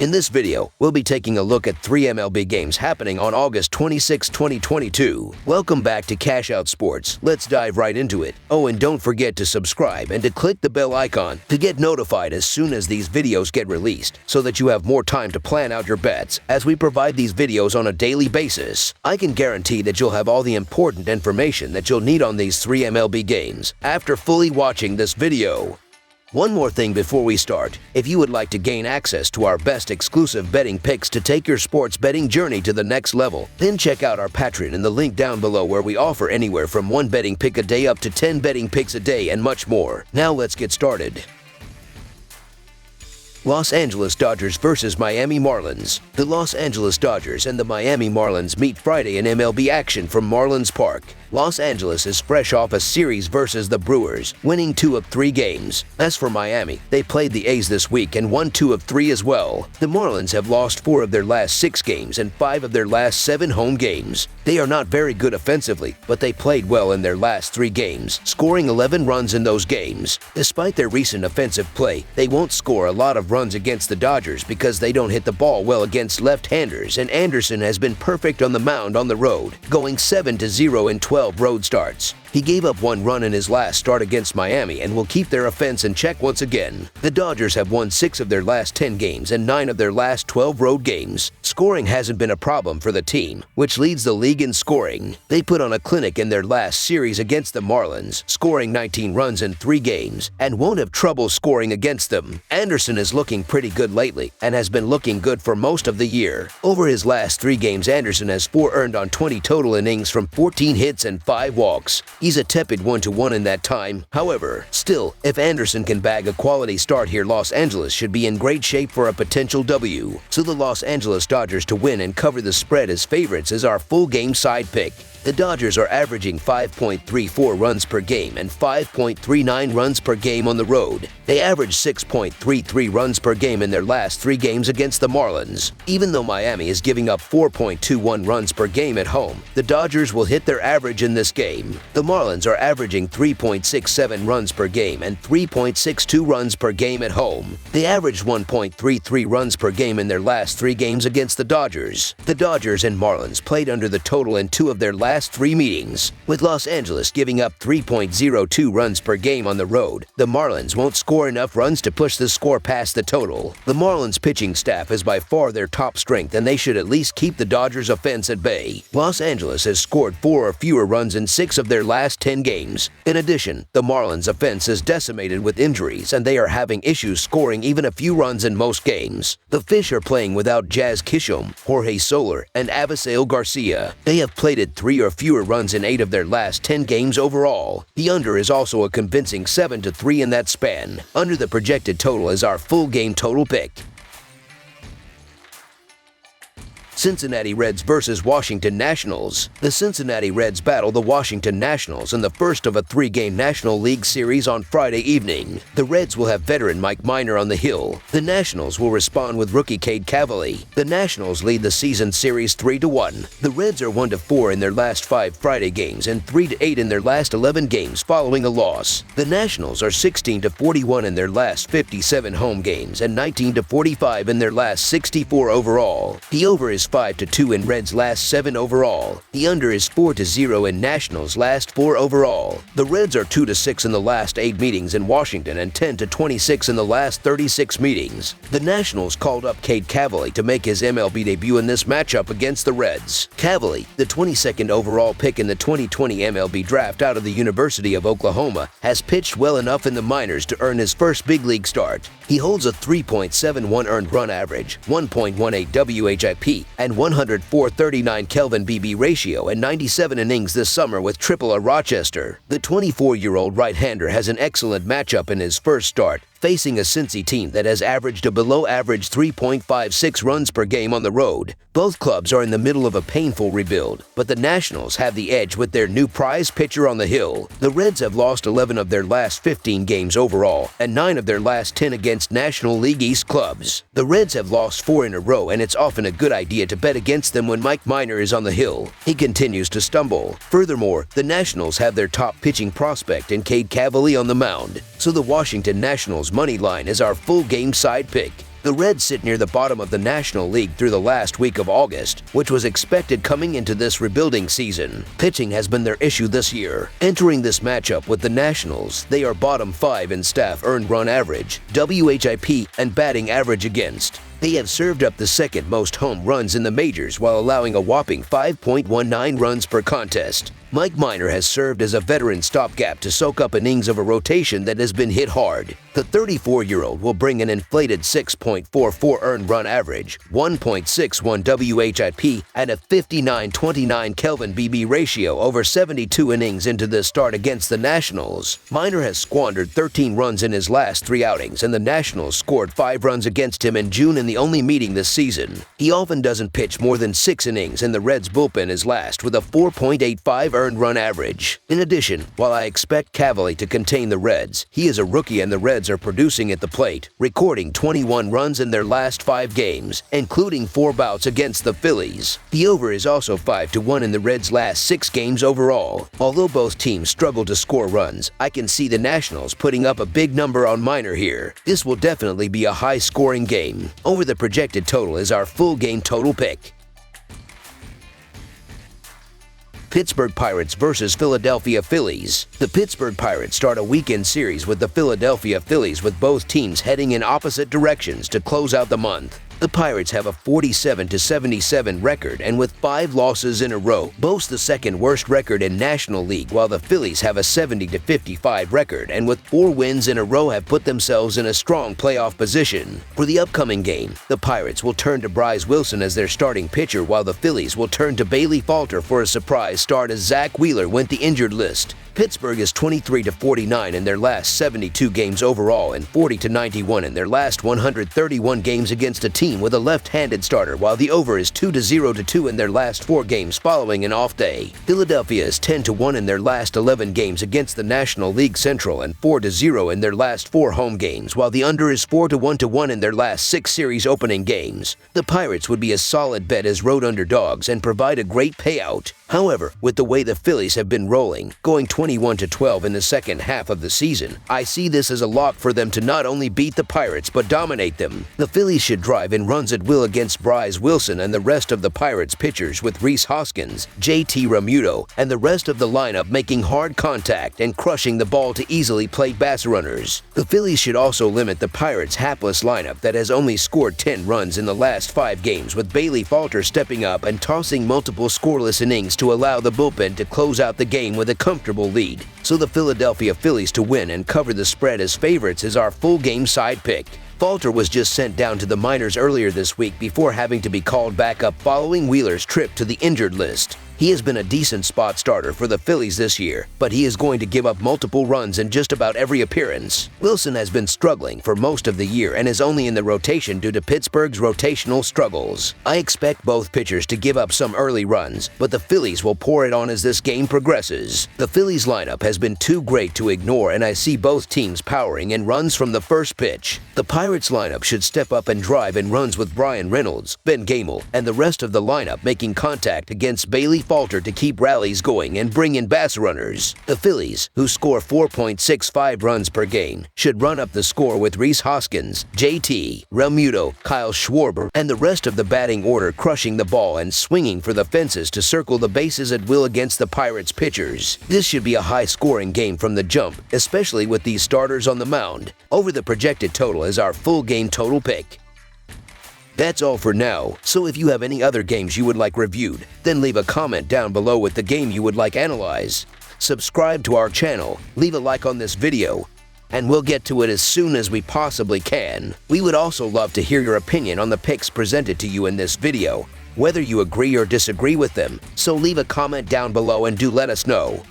In this video, we'll be taking a look at 3 MLB games happening on August 26, 2022. Welcome back to Cash Out Sports. Let's dive right into it. Oh, and don't forget to subscribe and to click the bell icon to get notified as soon as these videos get released so that you have more time to plan out your bets as we provide these videos on a daily basis. I can guarantee that you'll have all the important information that you'll need on these 3 MLB games after fully watching this video. One more thing before we start. If you would like to gain access to our best exclusive betting picks to take your sports betting journey to the next level, then check out our Patreon in the link down below where we offer anywhere from 1 betting pick a day up to 10 betting picks a day and much more. Now let's get started. Los Angeles Dodgers versus Miami Marlins. The Los Angeles Dodgers and the Miami Marlins meet Friday in MLB action from Marlins Park. Los Angeles is fresh off a series versus the Brewers, winning 2 of 3 games. As for Miami, they played the A's this week and won 2 of 3 as well. The Marlins have lost 4 of their last 6 games and 5 of their last 7 home games. They are not very good offensively, but they played well in their last 3 games, scoring 11 runs in those games. Despite their recent offensive play, they won't score a lot of runs against the Dodgers because they don't hit the ball well against left-handers, and Anderson has been perfect on the mound on the road, going 7-0 in 12 road starts. He gave up 1 run in his last start against Miami and will keep their offense in check once again. The Dodgers have won 6 of their last 10 games and 9 of their last 12 road games. Scoring hasn't been a problem for the team, which leads the league in scoring. They put on a clinic in their last series against the Marlins, scoring 19 runs in 3 games, and won't have trouble scoring against them. Anderson is looking pretty good lately and has been looking good for most of the year. Over his last 3 games, Anderson has 4 earned on 20 total innings from 14 hits and 5 walks. He's a tepid 1-1 in that time. However, still, if Anderson can bag a quality start here, Los Angeles should be in great shape for a potential W. So the Los Angeles Dodgers to win and cover the spread as favorites is our full game side pick. The Dodgers are averaging 5.34 runs per game and 5.39 runs per game on the road. They average 6.33 runs per game in their last 3 games against the Marlins. Even though Miami is giving up 4.21 runs per game at home, the Dodgers will hit their average in this game. The Marlins are averaging 3.67 runs per game and 3.62 runs per game at home. They averaged 1.33 runs per game in their last 3 games against the Dodgers. The Dodgers and Marlins played under the total in 2 of their last 3 meetings. With Los Angeles giving up 3.02 runs per game on the road, the Marlins won't score enough runs to push the score past the total. The Marlins pitching staff is by far their top strength, and they should at least keep the Dodgers offense at bay. Los Angeles has scored 4 or fewer runs in 6 of their last 10 games. In addition, the Marlins offense is decimated with injuries, and they are having issues scoring even a few runs in most games. The Fish are playing without Jazz Chisholm, Jorge Soler, and Avisail Garcia. They have plated 3 or fewer runs in 8 of their last 10 games overall. The under is also a convincing 7-3 in that span. Under the projected total is our full game total pick. Cincinnati Reds versus Washington Nationals. The Cincinnati Reds battle the Washington Nationals in the first of a 3-game National League series on Friday evening. The Reds will have veteran Mike Minor on the hill. The Nationals will respond with rookie Cade Cavalli. The Nationals lead the season series 3-1. The Reds are 1-4 in their last 5 Friday games and 3-8 in their last 11 games following a loss. The Nationals are 16-41 in their last 57 home games and 19-45 in their last 64 overall. The over is 5-2 in Reds' last 7 overall. The under is 4-0 in Nationals' last 4 overall. The Reds are 2-6 in the last 8 meetings in Washington and 10-26 in the last 36 meetings. The Nationals called up Cade Cavalli to make his MLB debut in this matchup against the Reds. Cavalli, the 22nd overall pick in the 2020 MLB draft out of the University of Oklahoma, has pitched well enough in the minors to earn his first big league start. He holds a 3.71 earned run average, 1.18 WHIP, and 104.39 Kelvin BB ratio and 97 innings this summer with AAA Rochester. The 24-year-old right-hander has an excellent matchup in his first start, facing a Cincy team that has averaged a below-average 3.56 runs per game on the road. Both clubs are in the middle of a painful rebuild, but the Nationals have the edge with their new prize pitcher on the hill. The Reds have lost 11 of their last 15 games overall and 9 of their last 10 against National League East clubs. The Reds have lost 4 in a row, and it's often a good idea to bet against them when Mike Minor is on the hill. He continues to stumble. Furthermore, the Nationals have their top pitching prospect in Cade Cavalli on the mound, so the Washington Nationals money line is our full game side pick. The Reds sit near the bottom of the National League through the last week of August, which was expected coming into this rebuilding season. Pitching has been their issue this year. Entering this matchup with the Nationals, they are bottom 5 in staff earned run average, WHIP, and batting average against. They have served up the second most home runs in the majors while allowing a whopping 5.19 runs per contest. Mike Minor has served as a veteran stopgap to soak up innings of a rotation that has been hit hard. The 34-year-old will bring an inflated 6.44 earned run average, 1.61 WHIP, and a 59-29 Kelvin BB ratio over 72 innings into this start against the Nationals. Minor has squandered 13 runs in his last 3 outings, and the Nationals scored 5 runs against him in June in the only meeting this season. He often doesn't pitch more than 6 innings, and the Reds' bullpen is last with a 4.85 earned run average. In addition, while I expect Cavalier to contain the Reds, he is a rookie and the Reds are producing at the plate, recording 21 runs in their last 5 games, including 4 bouts against the Phillies. The over is also 5-1 in the Reds' last 6 games overall. Although both teams struggle to score runs, I can see the Nationals putting up a big number on Minor here. This will definitely be a high-scoring game. Over the projected total is our full game total pick. Pittsburgh Pirates versus Philadelphia Phillies. The Pittsburgh Pirates start a weekend series with the Philadelphia Phillies, with both teams heading in opposite directions to close out the month. The Pirates have a 47-77 record and with 5 losses in a row boast the second worst record in National League, while the Phillies have a 70-55 record and with 4 wins in a row have put themselves in a strong playoff position. For the upcoming game, the Pirates will turn to Bryce Wilson as their starting pitcher, while the Phillies will turn to Bailey Falter for a surprise start as Zach Wheeler went the injured list. Pittsburgh is 23-49 in their last 72 games overall and 40-91 in their last 131 games against a team with a left-handed starter, while the over is 2-0-2 in their last 4 games following an off day. Philadelphia is 10-1 in their last 11 games against the National League Central and 4-0 in their last 4 home games, while the under is 4-1 in their last 6 series opening games. The Pirates would be a solid bet as road underdogs and provide a great payout. However, with the way the Phillies have been rolling, going 21-12 in the second half of the season, I see this as a lock for them to not only beat the Pirates but dominate them. The Phillies should drive in runs at will against Bryce Wilson and the rest of the Pirates pitchers, with Rhys Hoskins, JT Realmuto, and the rest of the lineup making hard contact and crushing the ball to easily play base runners. The Phillies should also limit the Pirates' hapless lineup that has only scored 10 runs in the last 5 games, with Bailey Falter stepping up and tossing multiple scoreless innings to allow the bullpen to close out the game with a comfortable lead. So the Philadelphia Phillies to win and cover the spread as favorites is our full game side pick. Falter was just sent down to the minors earlier this week before having to be called back up following Wheeler's trip to the injured list. He has been a decent spot starter for the Phillies this year, but he is going to give up multiple runs in just about every appearance. Wilson has been struggling for most of the year and is only in the rotation due to Pittsburgh's rotational struggles. I expect both pitchers to give up some early runs, but the Phillies will pour it on as this game progresses. The Phillies lineup has been too great to ignore, and I see both teams powering in runs from the first pitch. The Pirates lineup should step up and drive in runs with Brian Reynolds, Ben Gamel, and the rest of the lineup making contact against Bailey Falter to keep rallies going and bring in base runners. The Phillies, who score 4.65 runs per game, should run up the score with Rhys Hoskins, JT, Realmuto, Kyle Schwarber, and the rest of the batting order crushing the ball and swinging for the fences to circle the bases at will against the Pirates pitchers. This should be a high-scoring game from the jump, especially with these starters on the mound. Over the projected total is our full game total pick. That's all for now, so if you have any other games you would like reviewed, then leave a comment down below with the game you would like analyzed. Subscribe to our channel, leave a like on this video, and we'll get to it as soon as we possibly can. We would also love to hear your opinion on the picks presented to you in this video, whether you agree or disagree with them, so leave a comment down below and do let us know.